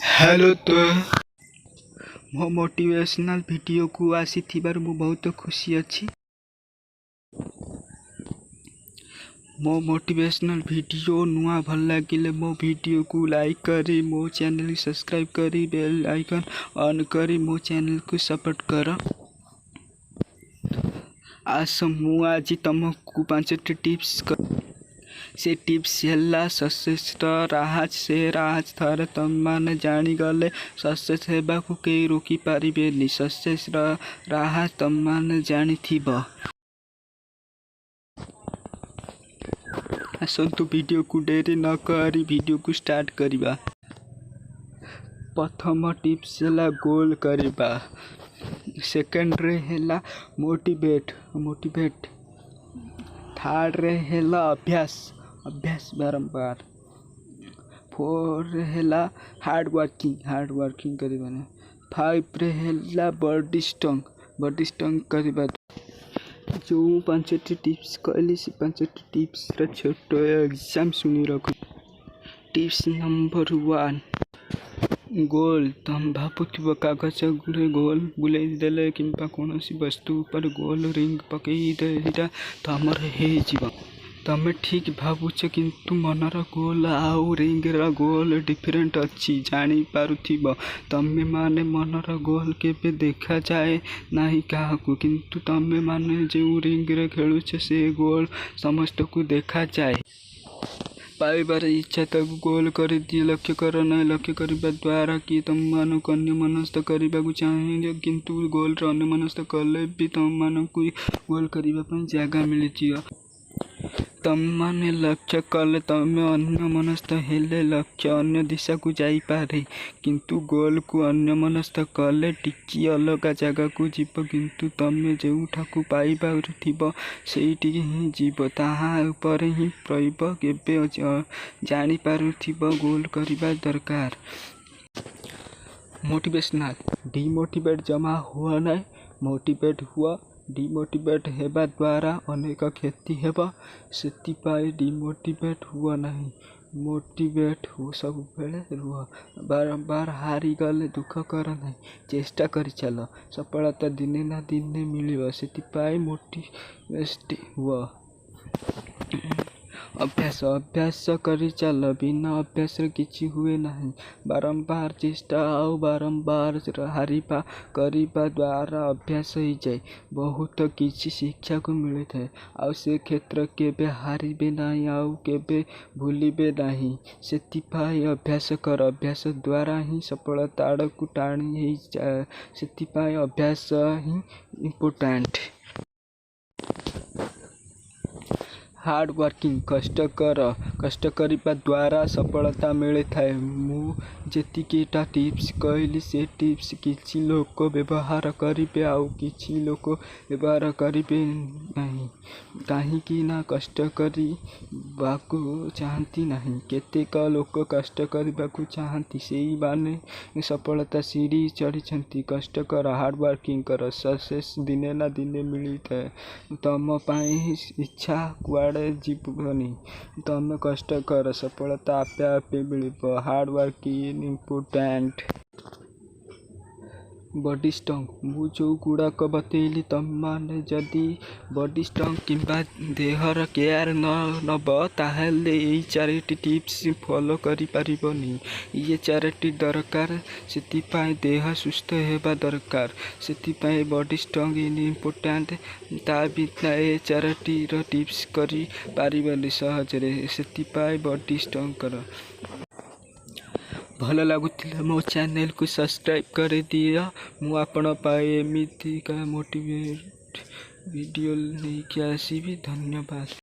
Hello तो मो motivational video को आसी मु बहुत खुशी अच्छी। मो मोटिवेशनल वीडियो नुआ भल लगे मो वीडियो को लाइक करी, मो चैनल सब्सक्राइब करी, बेल आइकन ऑन करी, मो चैनल को सपोर्ट कर। आज मु आज तुमको 5टी टिप्स से टिप्स है सक्सेस राज से राज थरे तुम मैंने जानीगले सक्सेस होगा को कई रोकी पारे। सक्सेस राज तुम मैंने जानी आसतु वीडियो को डेरी न करी वीडियो को स्टार्ट करिबा। प्रथम टिप्स है गोल करिबा। सेकेंड रे है मोटिवेट। थर्ड रे है अभ्यास बारंबार। 4 है हार्ड वर्किंग करने। 5 रे है बॉडी स्ट्रॉन्ग करवा। जो 5टी टिप्स कहली से 5टी टिप्स छोट एग्जाम सुनी रख। टिप्स नंबर 1 गोल। तुम भावुव कागज गुड़े गोल बुले देले कि कौन वस्तु पर गोल रिंग पकईदे तुम तमें ठीक भावुच किंतु मनर गोल आउ रिंगर गोल डिफरेंट अच्छी जानी पारुथिबो। तमें माने मनर गोल केबे देखा जाए नहीं क्या किंतु तमें माने जो रिंग रे खेलुछ से गोल समस्त को देखा जाए। पाइबार इच्छा तक गोल कर दिए। लक्ष्य कर ना लक्ष्य करने द्वारा कि तुम मानक अन्य मनस्थ करने को चाहिए किंतु गोल अन्य मनस्थ कले भी तुम मानक गोल करने जगह मिली। तुम माने लक्ष्य कले तमें अन्य मनस्थ हेले लक्ष्य अन्य दिशा को जाइपारे किंतु गोल को अन्य मनस्थ कले टिकी अलग जगह को जीव किंतु तमें जो पाइबार सेठी ही जीव ताहा ऊपर ही प्रयोग केबे जानी पारुथिबो। गोल करने दरकार। मोटिवेशनल डिमोटिवेट जमा हुआ नहीं, मोटिवेट हुआ। डिमोटिवेट हेबा द्वारा अनेक क्षति हेबा से डिमोटिवेट हुआ नहीं। मोटिवेट हो सब बेले रुह। बारंबार हारी गले दुख कर नहीं, चेष्टा करी चल सफलता दिने ना दिने मिलिबा से मोटिवेट हुआ। अभ्यास करी चल बिना अभ्यास किछि हुए नहीं। बारंबार चेष्टा आउ बारंबार हारिबा करिबा द्वारा अभ्यास हो जाए बहुत किछि शिक्षा को मिली थाए। आउ से क्षेत्र केबे हारिबे नहीं आउ केबे भूलिबे नहीं। सेतिपाई अभ्यास कर। अभ्यास द्वारा ही सफलता आड़कू टाणी जाए। सेतिपाई अभ्यास ही इम्पोर्टेंट। हार्ड वर्किंग कष्ट करने द्वारा सफलता मिले थाए। मु जेतिकेटा टिप्स कहली से टिप्स किछि लोक व्यवहार करिबे आउ किछि लोक व्यवहार करिबे नहीं कहीं ना कष्ट करबाकू चाहती नहीं। केतेक लोक कष्ट करबाकू चाहती से माने सफलता सीढ़ी चढ़ी। कष्ट कर हार्ड वर्किंग कर सक्सेस दिने ना दिने मिली थाए। तुम पाई इच्छा कुआड़े जीवनी तुम कष्ट कर सफलता आपे आपे मिलिबो। Hard working important. Body strong मु जो गुड़ाक बतैली तुम माने जदि बॉडी स्ट्रॉन्ग किंबा देहर केयर नब ताहेले यही 4टी टिप्स फॉलो करि पारिबनी। ये 4टी दरकार सेतिपाई देह सुस्थ हेबा दरकार सेतिपाई बॉडी स्ट्रॉन्ग इम्पोर्टेंट। ता बिना ये 4टी टिप्स करि पारिबनी सहजरे सेतिपाई बॉडी स्ट्रॉन्ग कर। भल लगुला मो चैनल को सब्सक्राइब कर दिया। मु आपण एमती का मोटिवेट वीडियो नहीं आसबि। धन्यवाद।